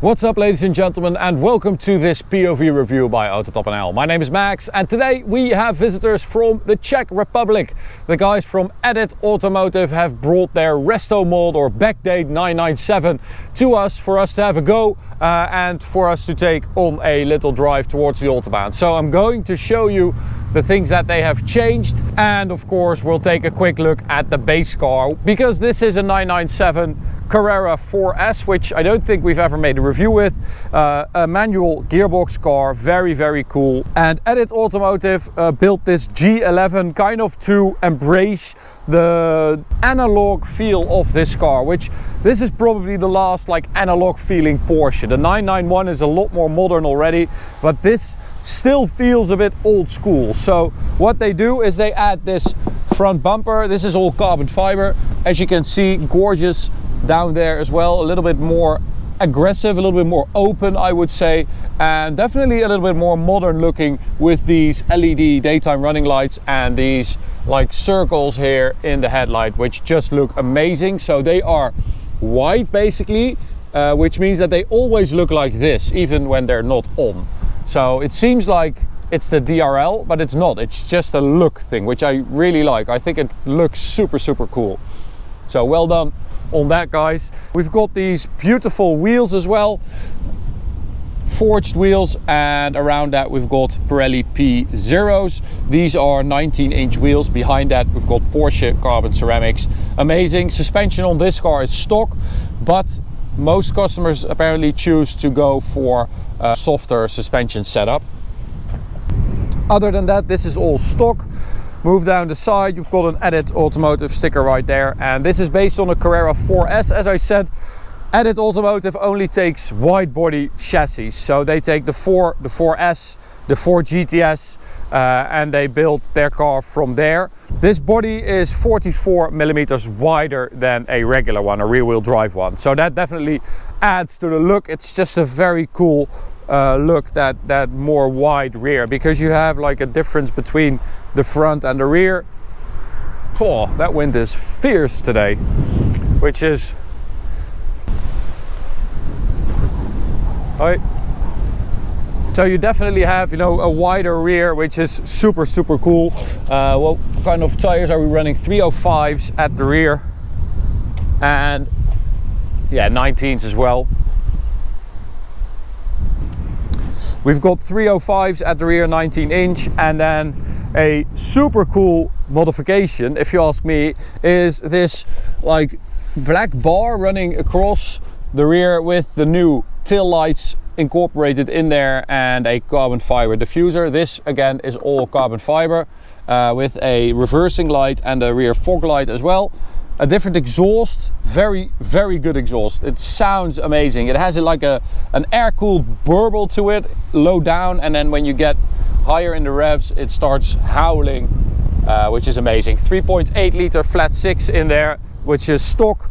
What's up, ladies and gentlemen, and welcome to this POV review by Autobahn. My name is Max, and today we have visitors from the Czech Republic. The guys from Edit Automotive have brought their RESTOMOD or backdate 997 to us for us to have a go and for us to take on a little drive towards the Autobahn. So I'm going to show you the things that they have changed, and of course we'll take a quick look at the base car, because this is a 997 Carrera 4S, which I don't think we've ever made a review with. A manual gearbox car, very cool. And Edit Automotive built this G11 kind of to embrace the analog feel of this car, which this is probably the last like analog feeling Porsche. The 991 is a lot more modern already, but this still feels a bit old school. So what they do is they add this front bumper. This is all carbon fiber, as you can see, gorgeous down there as well, a little bit more aggressive, a little bit more open, I would say, and definitely a little bit more modern looking with these LED daytime running lights and these like circles here in the headlight, which just look amazing. So they are white basically, which means that they always look like this even when they're not on. So it seems like it's the DRL, but it's not. It's just a look thing, which I really like. I think it looks super cool. So well done on that, guys. We've got these beautiful wheels as well, forged wheels, and around that we've got Pirelli P0s. These are 19-inch wheels. Behind that we've got Porsche carbon ceramics. Amazing. Suspension on this car is stock, but most customers apparently choose to go for a softer suspension setup. Other than that, this is all stock. Move down the side, you've got an Edit Automotive sticker right there, and this is based on a Carrera 4S. As I said, Edit Automotive only takes wide body chassis, so they take the 4S, the 4 GTS, and they built their car from there. This body is 44 millimeters wider than a regular one, a rear-wheel drive one, so that definitely adds to the look. It's just a very cool look, that more wide rear, because you have like a difference between the front and the rear. Oh, that wind is fierce today, which is right. So you definitely have, you know, a wider rear, which is super cool. What kind of tires are we running? 305s at the rear, and yeah, 19s as well. We've got 305s at the rear, 19-inch, and then a super cool modification, if you ask me, is this like black bar running across the rear with the new tail lights incorporated in there and a carbon fiber diffuser. This again is all carbon fiber with a reversing light and a rear fog light as well. A different exhaust, very good exhaust. It sounds amazing. It has like an air-cooled burble to it, low down, and then when you get higher in the revs, it starts howling, which is amazing. 3.8 liter flat 6 in there, which is stock.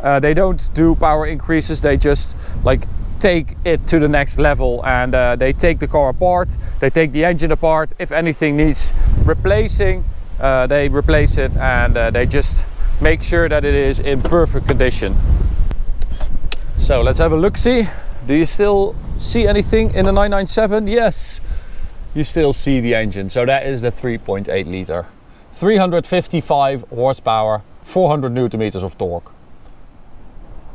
They don't do power increases. They just like take it to the next level, and they take the car apart. They take the engine apart. If anything needs replacing, they replace it, and they just make sure that it is in perfect condition. So let's have a look-see. Do you still see anything in the 997? Yes, you still see the engine. So that is the 3.8 liter, 355 horsepower, 400 newton meters of torque.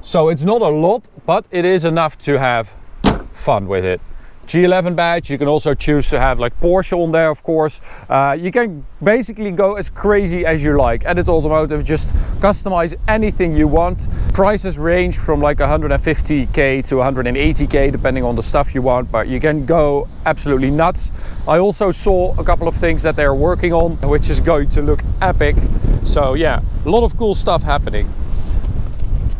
So it's not a lot, but it is enough to have fun with it. G11 badge. You can also choose to have like Porsche on there, of course. You can basically go as crazy as you like. Edit Automotive, just customize anything you want. Prices range from like 150k to 180k depending on the stuff you want, but you can go absolutely nuts. I also saw a couple of things that they're working on, which is going to look epic. So yeah, a lot of cool stuff happening.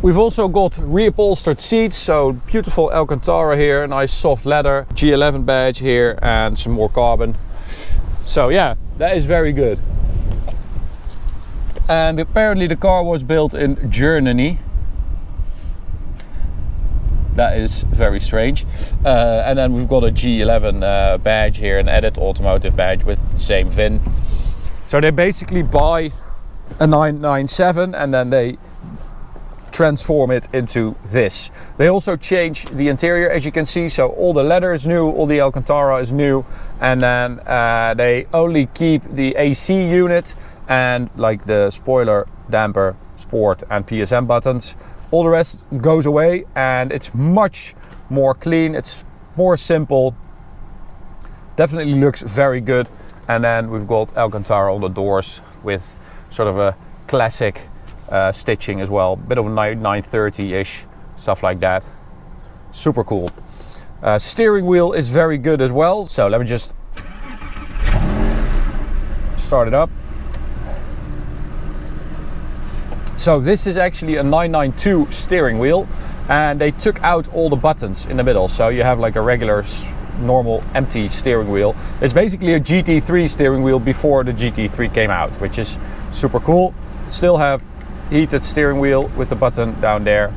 We've also got reupholstered seats, so beautiful Alcantara here, nice soft leather, G11 badge here, and some more carbon. So yeah, that is very good. And apparently the car was built in Germany. That is very strange. And then we've got a G11 badge here, an Edit Automotive badge with the same VIN. So they basically buy a 997 and then they transform it into this. They also changed the interior, as you can see, so all the leather is new, all the Alcantara is new, and then they only keep the AC unit and like the spoiler, damper, sport and PSM buttons. All the rest goes away and it's much more clean, it's more simple, definitely looks very good. And then we've got Alcantara on the doors with sort of a classic stitching as well, bit of a 930-ish, stuff like that. Super cool. Steering wheel is very good as well, so let me just start it up. So this is actually a 992 steering wheel, and they took out all the buttons in the middle, so you have like a regular normal empty steering wheel. It's basically a GT3 steering wheel before the GT3 came out, which is super cool. Still have heated steering wheel with the button down there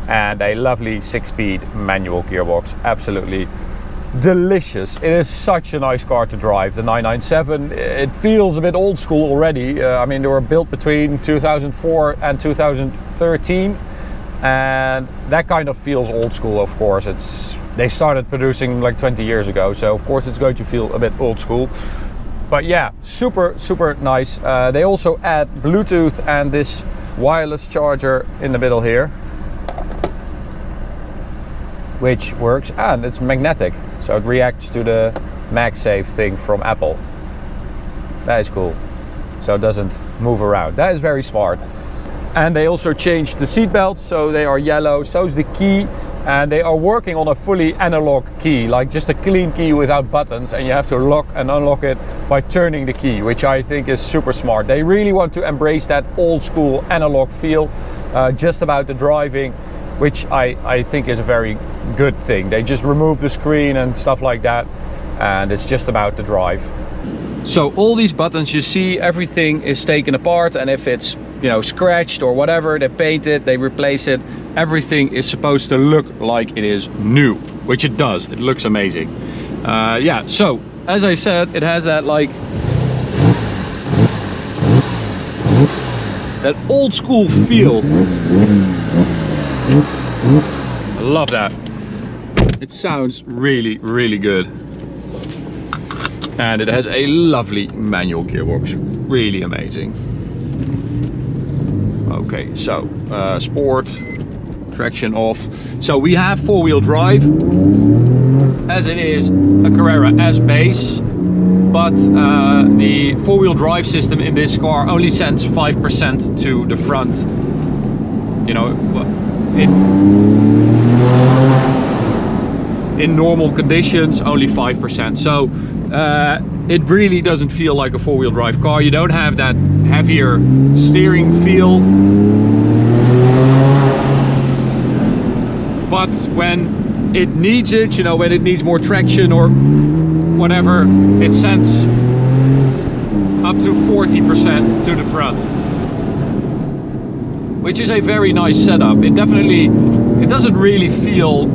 and a lovely 6-speed manual gearbox. Absolutely delicious. It is such a nice car to drive, the 997. It feels a bit old school already. I mean, they were built between 2004 and 2013, and that kind of feels old school, of course. They started producing like 20 years ago, so of course it's going to feel a bit old school. But yeah, super nice. They also add Bluetooth and this wireless charger in the middle here, which works, and it's magnetic, so it reacts to the MagSafe thing from Apple. That is cool, so it doesn't move around. That is very smart. And they also changed the seat belts, so they are yellow, so is the key, and they are working on a fully analog key, like just a clean key without buttons, and you have to lock and unlock it by turning the key, which I think is super smart. They really want to embrace that old school analog feel just about the driving, which I think is a very good thing. They just remove the screen and stuff like that, and it's just about the drive. So all these buttons you see, everything is taken apart, and if it's, you know, scratched or whatever, they paint it, they replace it. Everything is supposed to look like it is new, which it does. It looks amazing. Yeah, so as I said, it has that like that old school feel. I love that. It sounds really good. And it has a lovely manual gearbox, really amazing. Okay, so sport, traction off. So we have four-wheel drive, as it is a Carrera S base, but the four-wheel drive system in this car only sends 5% to the front. You know, in normal conditions, only 5%. So it really doesn't feel like a four-wheel drive car. You don't have that heavier steering feel. But when it needs it, you know, when it needs more traction or whatever, it sends up to 40% to the front, which is a very nice setup. It doesn't really feel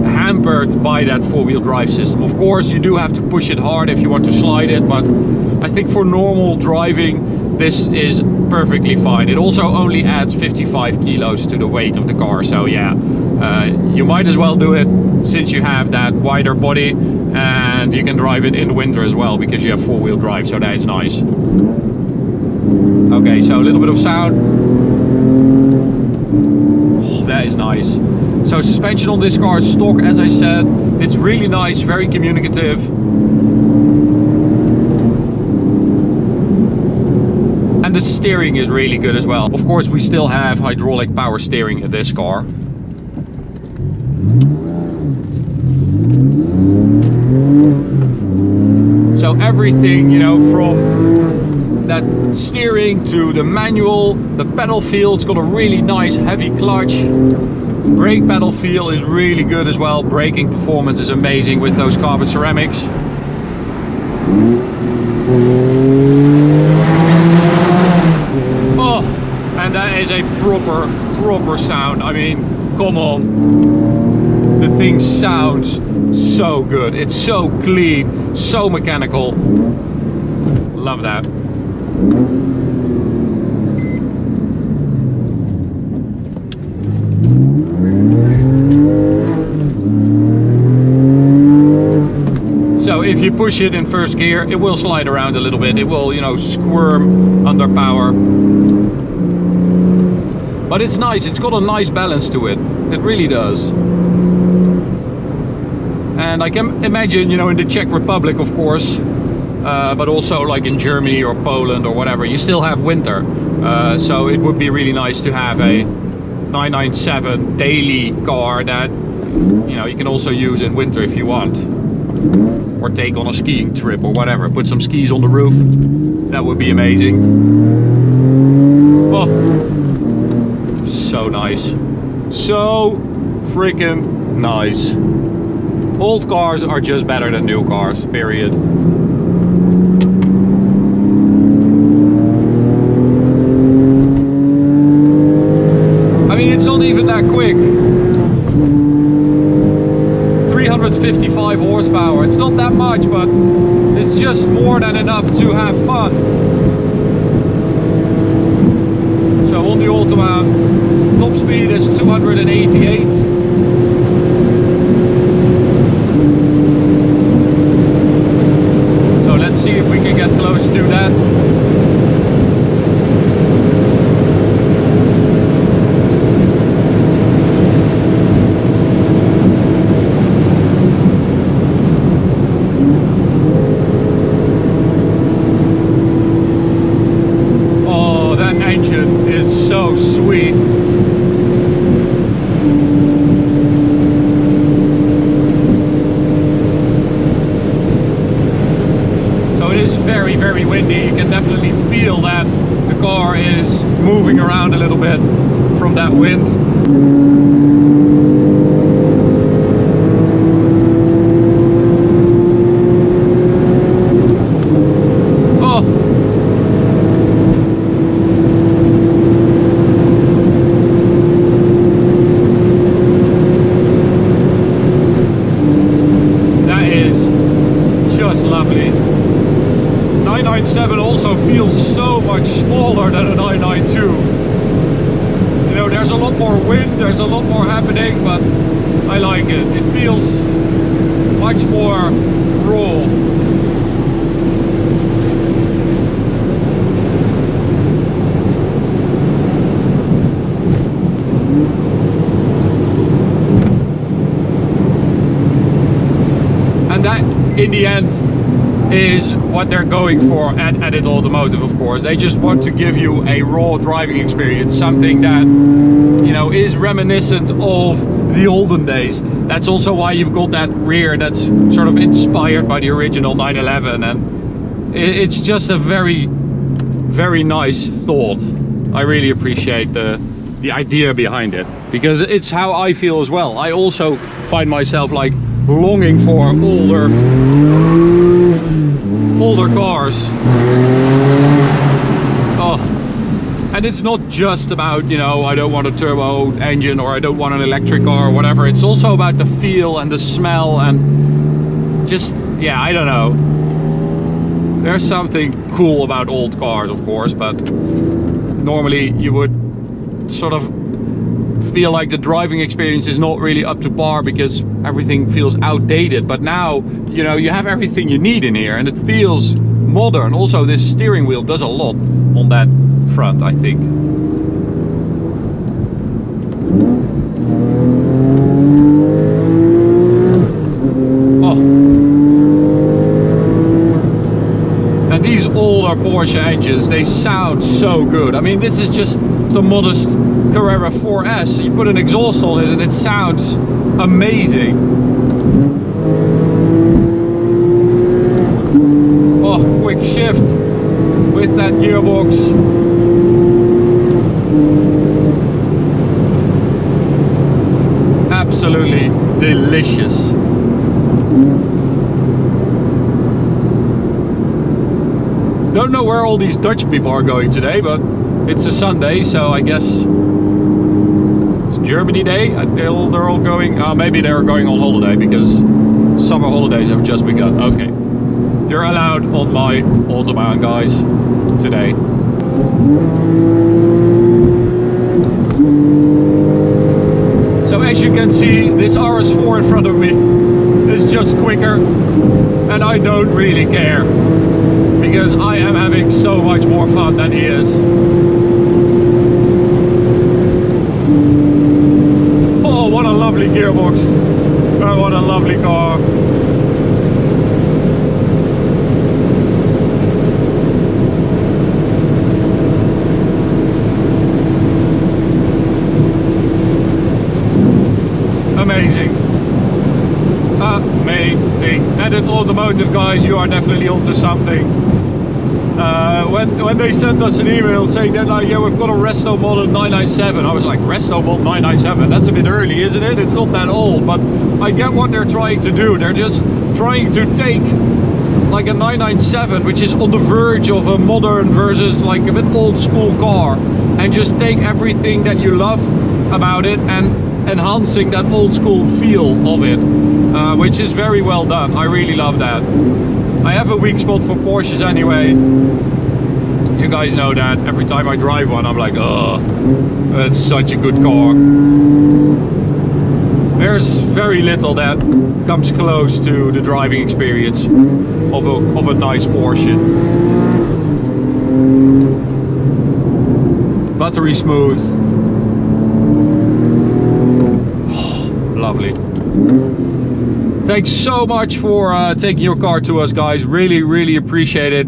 hampered by that four-wheel drive system. Of course, you do have to push it hard if you want to slide it, but I think for normal driving, this is perfectly fine. It also only adds 55 kilos to the weight of the car, so yeah, you might as well do it since you have that wider body, and you can drive it in the winter as well because you have four-wheel drive, so that is nice. Okay, so a little bit of sound. Oh, that is nice. So suspension on this car is stock, as I said. It's really nice, very communicative. And the steering is really good as well. Of course, we still have hydraulic power steering in this car. So everything, you know, from that steering to the manual, the pedal feel, it's got a really nice heavy clutch. Brake pedal feel is really good as well. Braking performance is amazing with those carbon ceramics. Oh, and that is a proper sound. I mean, come on. The thing sounds so good. It's so clean, so mechanical. Love that. push it in first gear, it will slide around a little bit. It will, you know, squirm under power. But it's nice, it's got a nice balance to it. It really does. And I can imagine, you know, in the Czech Republic, of course, but also like in Germany or Poland or whatever, you still have winter. So it would be really nice to have a 997 daily car that, you know, you can also use in winter if you want. Or take on a skiing trip or whatever. Put some skis on the roof. That would be amazing. Oh, so nice. So freaking nice. Old cars are just better than new cars, period. I mean, it's not even that quick. 355 horsepower, it's not that much, but it's just more than enough to have fun. So on the Autobahn, top speed is 288. See if we can get close to that. Oh, that engine is so sweet. Very windy. You can definitely feel that the car is moving around a little bit from that wind. Oh, that is just lovely. 997 also feels so much smaller than a 992. You know, there's a lot more wind, there's a lot more happening, but I like it. It feels much more raw. And that, in the end, is what they're going for at Edit Automotive, of course. They just want to give you a raw driving experience, something that, you know, is reminiscent of the olden days. That's also why you've got that rear that's sort of inspired by the original 911, and it's just a very, very nice thought. I really appreciate the idea behind it, because it's how I feel as well. I also find myself like longing for older cars. Oh, and it's not just about, you know, I don't want a turbo engine or I don't want an electric car or whatever. It's also about the feel and the smell and just, yeah, I don't know. There's something cool about old cars, of course, but normally you would sort of feel like the driving experience is not really up to par because everything feels outdated. But now, you know, you have everything you need in here and it feels modern. Also, this steering wheel does a lot on that front, I think. Oh. And these older Porsche engines, they sound so good. I mean, this is just the modest Carrera 4S. You put an exhaust on it and it sounds amazing. Oh, quick shift with that gearbox. Absolutely delicious. Don't know where all these Dutch people are going today, but it's a Sunday, so I guess it's Germany Day. They're all going, maybe they're going on holiday because summer holidays have just begun. Okay, you're allowed on my Autobahn, guys, today. So as you can see, this RS4 in front of me is just quicker, and I don't really care because I am having so much more fun than he is. Oh, what a lovely gearbox. Oh, what a lovely car. Amazing. Amazing. Edit Automotive guys, you are definitely onto something. When they sent us an email saying that yeah, we've got a RESTOMOD 997, I was like, RESTOMOD 997? That's a bit early, isn't it? It's not that old, but I get what they're trying to do. They're just trying to take like a 997, which is on the verge of a modern versus like a bit old school car, and just take everything that you love about it and enhancing that old school feel of it, which is very well done. I really love that. I have a weak spot for Porsches anyway. You guys know that. Every time I drive one, I'm like, oh, that's such a good car. There's very little that comes close to the driving experience of a nice Porsche. Buttery smooth. Lovely. Thanks so much for taking your car to us, guys. Really appreciate it.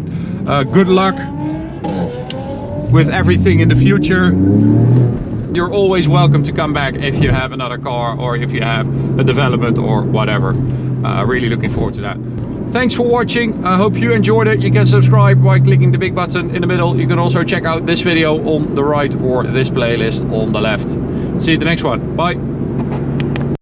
Good luck with everything in the future. You're always welcome to come back if you have another car or if you have a development or whatever. Really looking forward to that. Thanks for watching. I hope you enjoyed it. You can subscribe by clicking the big button in the middle. You can also check out this video on the right or this playlist on the left. See you at the next one. Bye.